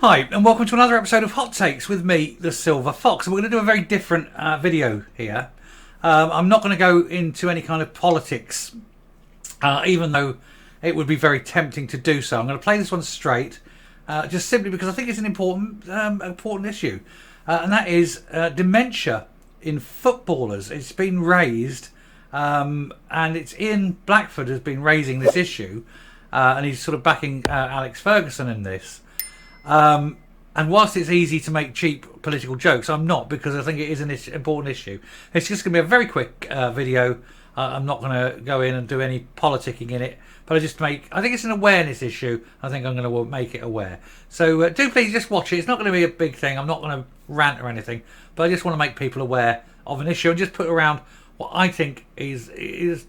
Hi, and welcome to another episode of Hot Takes with me, the Silver Fox. And we're going to do a very different video here. I'm not going to go into any kind of politics, even though it would be very tempting to do so. I'm going to play this one straight, just simply because I think it's an important issue. And that is dementia in footballers. It's been raised, and it's Ian Blackford has been raising this issue, and he's sort of backing Alex Ferguson in this. And whilst it's easy to make cheap political jokes, I'm not, because I think it is an important issue. It's just going to be a very quick video. I'm not going to go in and do any politicking in it, but I think it's an awareness issue. I think I'm going to make it aware. So do please just watch it. It's not going to be a big thing. I'm not going to rant or anything, but I just want to make people aware of an issue and just put around what I think is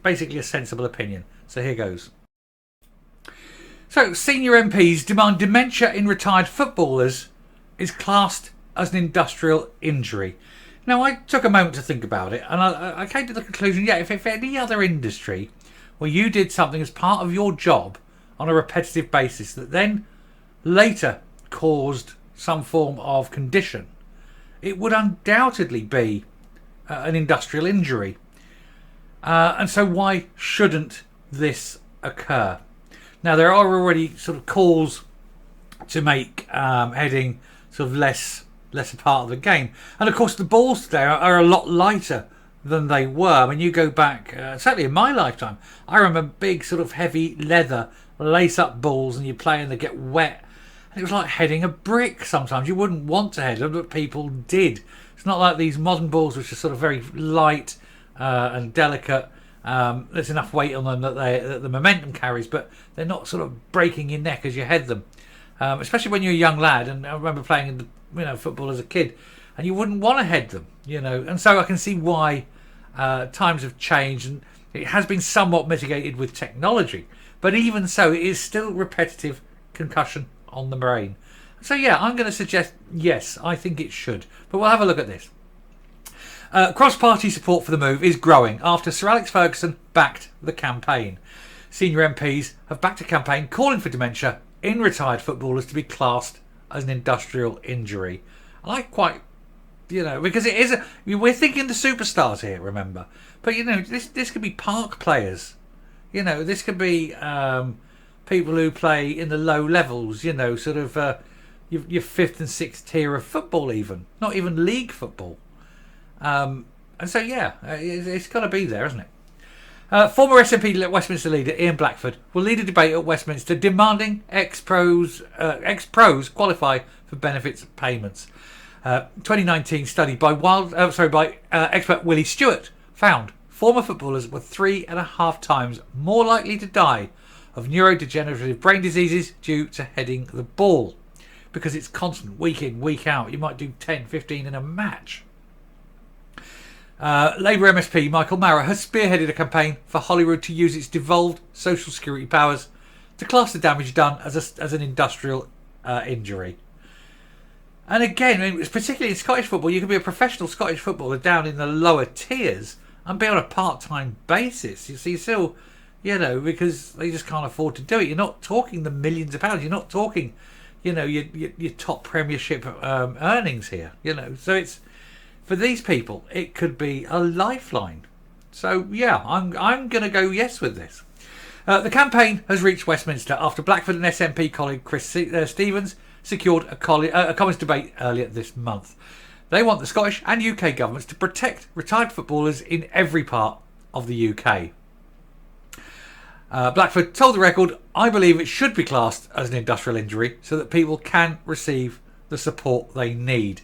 basically a sensible opinion. So here goes. So, senior MPs demand dementia in retired footballers is classed as an industrial injury. Now, I took a moment to think about it, and I came to the conclusion, if any other industry where you did something as part of your job on a repetitive basis that then later caused some form of condition, it would undoubtedly be an industrial injury. And so why shouldn't this occur? Now, there are already sort of calls to make heading sort of less a part of the game. And, of course, the balls today are a lot lighter than they were. I mean, you go back, certainly in my lifetime, I remember big sort of heavy leather lace-up balls, and you play and they get wet. And it was like heading a brick sometimes. You wouldn't want to head them, but people did. It's not like these modern balls, which are sort of very light and delicate. There's enough weight on them that the momentum carries, but they're not sort of breaking your neck as you head them. Especially when you're a young lad, and I remember playing in football as a kid, and you wouldn't want to head them, And so I can see why times have changed, and it has been somewhat mitigated with technology. But even so, it is still repetitive concussion on the brain. So I'm going to suggest yes, I think it should. But we'll have a look at this. Cross-party support for the move is growing after Sir Alex Ferguson backed the campaign. Senior MPs have backed a campaign calling for dementia in retired footballers to be classed as an industrial injury. I like quite, because it is we're thinking the superstars here, remember. But this could be park players. This could be people who play in the low levels. Sort of your fifth and sixth tier of football, even not even league football. And so it's got to be there, isn't it? Former SNP Westminster leader Ian Blackford will lead a debate at Westminster demanding ex-pros qualify for benefits payments. 2019 study by expert Willie Stewart found former footballers were 3.5 times more likely to die of neurodegenerative brain diseases due to heading the ball, because it's constant, week in, week out. You might do 10, 15 in a match. Labour MSP Michael Mara has spearheaded a campaign for Holyrood to use its devolved social security powers to class the damage done as an industrial injury. And again, particularly in Scottish football, you can be a professional Scottish footballer down in the lower tiers and be on a part-time basis. You see, still, because they just can't afford to do it. You're not talking the millions of pounds. You're not talking, your top Premiership earnings here. So it's. For these people, it could be a lifeline. So, I'm going to go yes with this. The campaign has reached Westminster after Blackford and SNP colleague Chris Stevens secured a Commons debate earlier this month. They want the Scottish and UK governments to protect retired footballers in every part of the UK. Blackford told the Record, "I believe it should be classed as an industrial injury so that people can receive the support they need.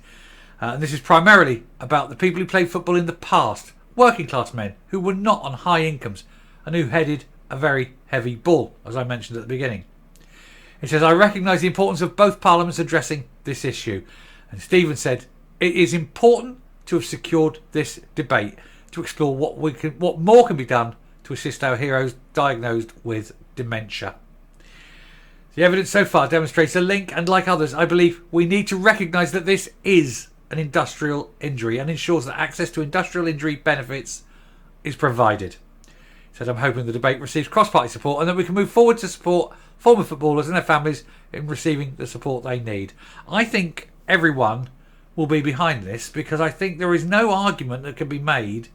And this is primarily about the people who played football in the past, working class men who were not on high incomes and who headed a very heavy ball," as I mentioned at the beginning. It says, "I recognise the importance of both parliaments addressing this issue." And Stephen said, "It is important to have secured this debate to explore what more can be done to assist our heroes diagnosed with dementia. The evidence so far demonstrates a link, and like others, I believe we need to recognise that this is an industrial injury and ensures that access to industrial injury benefits is provided." He said, "I'm hoping the debate receives cross-party support and that we can move forward to support former footballers and their families in receiving the support they need. I think everyone will be behind this because I think there is no argument that can be made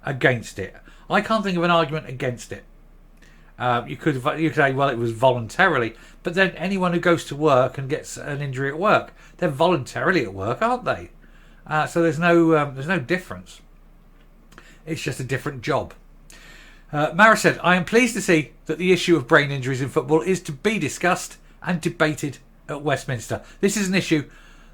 against it. I can't think of an argument against it. You could say, well, it was voluntarily, but then anyone who goes to work and gets an injury at work, they're voluntarily at work, aren't they? So there's no difference. It's just a different job. Mara said, I am pleased to see that the issue of brain injuries in football is to be discussed and debated at Westminster. This is an issue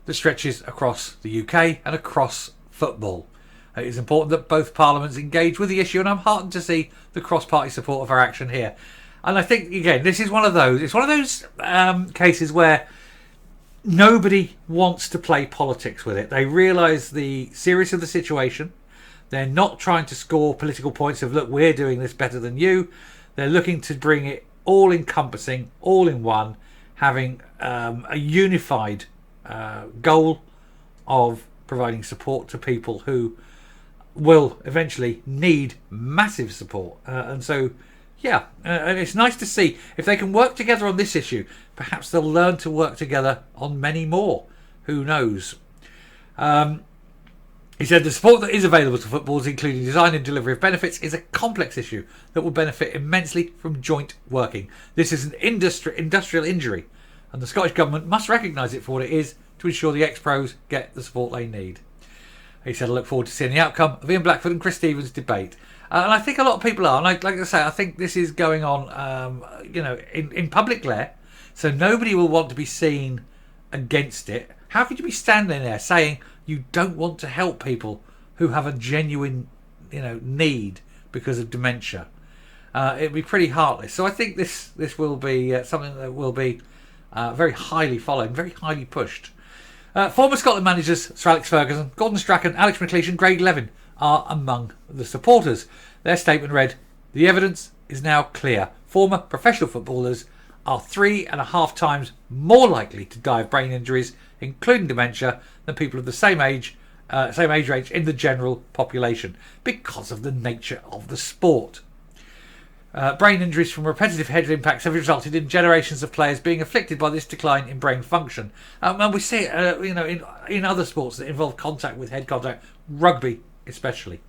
that stretches across the UK and across football. It is important that both parliaments engage with the issue, and I'm heartened to see the cross-party support of our action here. And I think, again, this is one of those. It's one of those cases where nobody wants to play politics with it. They realise the seriousness of the situation. They're not trying to score political points of, look, we're doing this better than you. They're looking to bring it all encompassing, all in one, having a unified goal of providing support to people who will eventually need massive support. And so, yeah, and it's nice to see if they can work together on this issue. Perhaps they'll learn to work together on many more. Who knows? He said the support that is available to footballers, including design and delivery of benefits, is a complex issue that will benefit immensely from joint working. This is an industrial injury, and the Scottish Government must recognise it for what it is to ensure the ex-pros get the support they need. He said, I look forward to seeing the outcome of Ian Blackford and Chris Stevens' debate. And I think a lot of people are. And like I say, I think this is going on, in public glare. So nobody will want to be seen against it. How could you be standing there saying you don't want to help people who have a genuine, need because of dementia? It'd be pretty heartless. So I think this will be something that will be very highly followed, very highly pushed. Former Scotland managers Sir Alex Ferguson, Gordon Strachan, Alex McLeish and Craig Levin are among the supporters. Their statement read, the evidence is now clear. Former professional footballers are 3.5 times more likely to die of brain injuries, including dementia, than people of the same age range in the general population because of the nature of the sport. Brain injuries from repetitive head impacts have resulted in generations of players being afflicted by this decline in brain function. And we see it, in other sports that involve contact with head contact, rugby especially.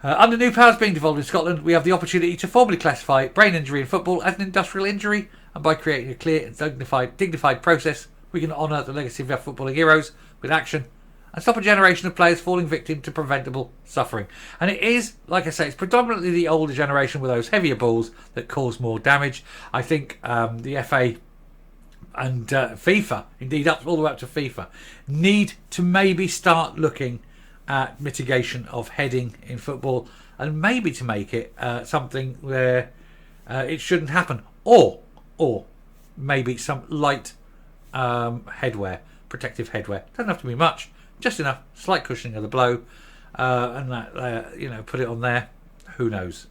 Under new powers being devolved in Scotland, we have the opportunity to formally classify brain injury in football as an industrial injury, and by creating a clear and dignified process, we can honour the legacy of our footballing heroes with action and stop a generation of players falling victim to preventable suffering. And it is, like I say, it's predominantly the older generation with those heavier balls that cause more damage. I think the FA and FIFA, indeed all the way up to FIFA, need to maybe start looking at mitigation of heading in football, and maybe to make it something where it shouldn't happen, or maybe some light headwear, protective headwear. Doesn't have to be much, just enough, slight cushioning of the blow, and that put it on there. Who knows?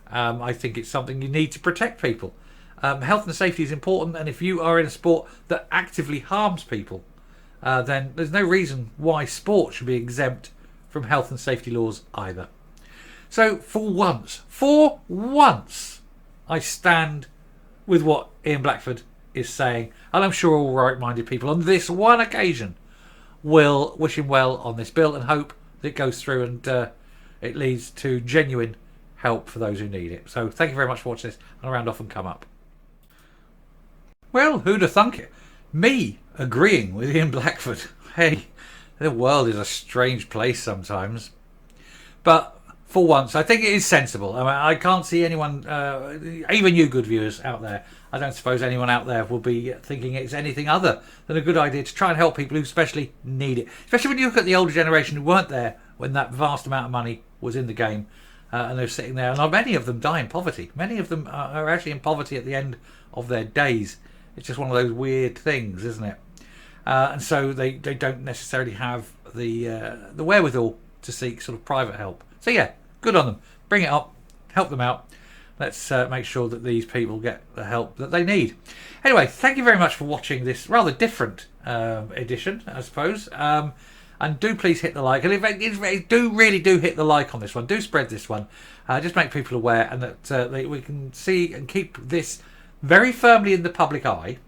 I think it's something you need to protect people. Health and safety is important, and if you are in a sport that actively harms people, then there's no reason why sport should be exempt from health and safety laws either. So for once, I stand with what Ian Blackford is saying, and I'm sure all right-minded people on this one occasion will wish him well on this bill and hope that it goes through and it leads to genuine help for those who need it. So thank you very much for watching this, and I'll round off and come up. Well, who'd have thunk it? Me agreeing with Ian Blackford. Hey, the world is a strange place sometimes. But for once, I think it is sensible. I mean, I can't see anyone, even you good viewers out there, I don't suppose anyone out there will be thinking it's anything other than a good idea to try and help people who especially need it. Especially when you look at the older generation who weren't there when that vast amount of money was in the game. And they're sitting there, and many of them die in poverty. Many of them are actually in poverty at the end of their days. It's just one of those weird things, isn't it? And so they don't necessarily have the wherewithal to seek sort of private help. So yeah, good on them. Bring it up, help them out. Let's make sure that these people get the help that they need. Anyway, thank you very much for watching this rather different edition, I suppose. And do please hit the like. And if do hit the like on this one. Do spread this one. Just make people aware, and that we can see and keep this very firmly in the public eye,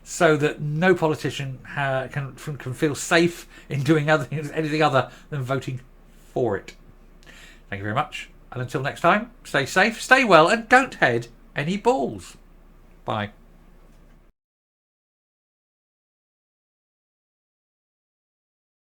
so that no politician can feel safe in doing anything other than voting for it. Thank you very much. And until next time, stay safe, stay well, and don't head any balls. Bye.